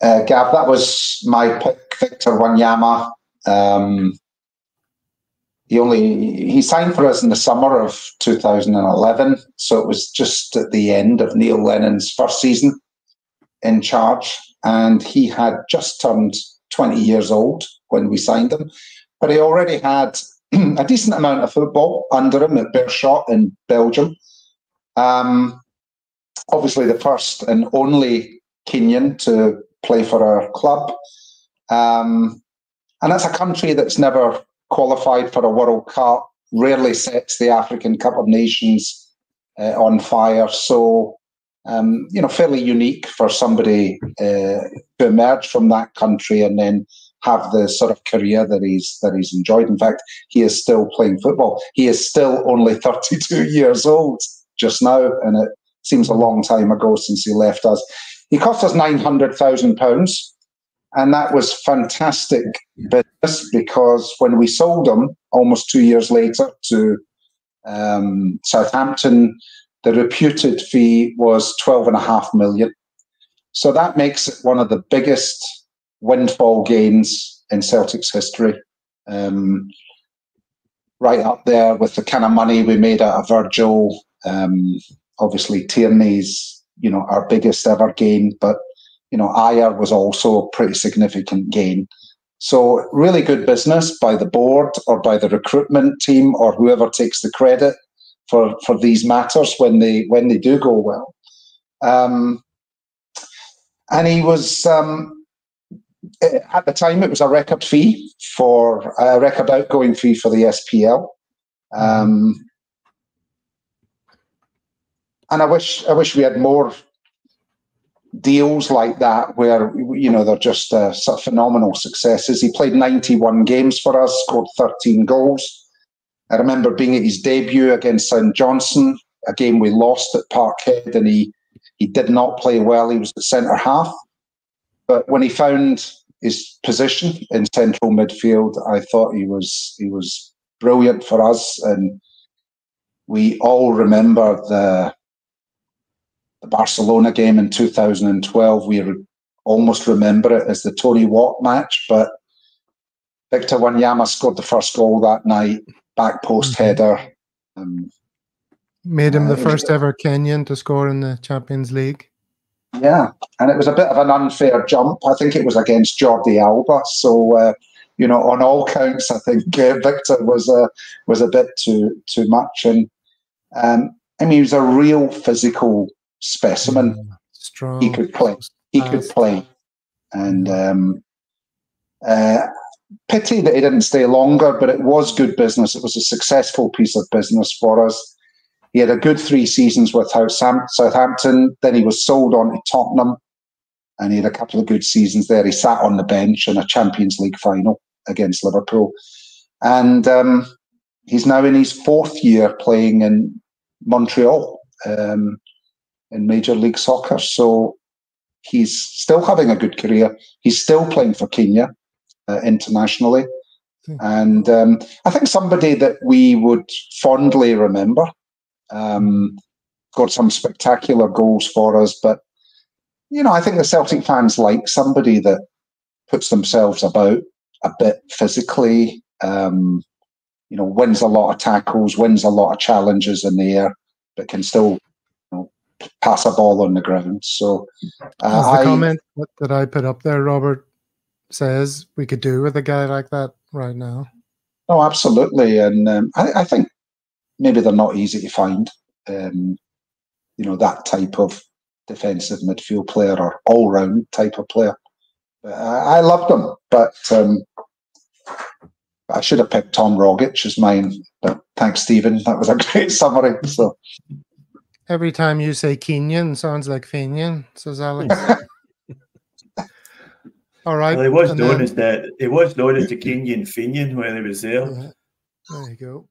Gav, that was my pick, Victor Wanyama. He signed for us in the summer of 2011, so it was just at the end of Neil Lennon's first season in charge, and he had just turned 20 years old when we signed him, but he already had a decent amount of football under him at Beerschot in Belgium. Obviously the first and only Kenyan to play for our club. And that's a country that's never qualified for a World Cup, rarely sets the African Cup of Nations on fire. So, fairly unique for somebody to emerge from that country and then have the sort of career that he's enjoyed. In fact, he is still playing football. He is still only 32 years old just now, and it seems a long time ago since he left us. He cost us £900,000, and that was fantastic business because when we sold him almost 2 years later to Southampton, the reputed fee was £12.5 million. So that makes it one of the biggest windfall gains in Celtic's history. Right up there with the kind of money we made out of Virgil. Obviously, Tierney's, our biggest ever gain, but Ayer was also a pretty significant gain. So really good business by the board or by the recruitment team or whoever takes the credit for these matters when they do go well. And he was at the time it was a record outgoing fee for the SPL. And I wish we had more deals like that where, they're just sort of phenomenal successes. He played 91 games for us, scored 13 goals. I remember being at his debut against St Johnstone, a game we lost at Parkhead, and he did not play well. He was the centre half. But when he found his position in central midfield, I thought he was brilliant for us. And we all remember the Barcelona game in 2012. We almost remember it as the Tony Watt match, but Victor Wanyama scored the first goal that night, back post header. Made him the first ever Kenyan to score in the Champions League. Yeah, and it was a bit of an unfair jump. I think it was against Jordi Alba. So, on all counts, I think Victor was a bit too much. And he was a real physical specimen. Strong. He could play. And pity that he didn't stay longer, but it was good business. It was a successful piece of business for us. He had a good 3 seasons with Southampton. Then he was sold on to Tottenham, and he had a couple of good seasons there. He sat on the bench in a Champions League final against Liverpool. And he's now in his 4th year playing in Montreal in Major League Soccer. So he's still having a good career. He's still playing for Kenya internationally. And I think somebody that we would fondly remember. Got some spectacular goals for us, but I think the Celtic fans like somebody that puts themselves about a bit physically, wins a lot of tackles, wins a lot of challenges in the air, but can still pass a ball on the ground. So the comment that I put up there, Robert, says we could do with a guy like that right now. Oh, absolutely. And I think maybe they're not easy to find, that type of defensive midfield player or all-round type of player. I loved them, but I should have picked Tom Rogic as mine. But thanks, Stephen. That was a great summary. So every time you say Kenyan, sounds like Fenian, says Alex. All right. Well, he was known as the Kenyan Fenian when he was there. Yeah. There you go.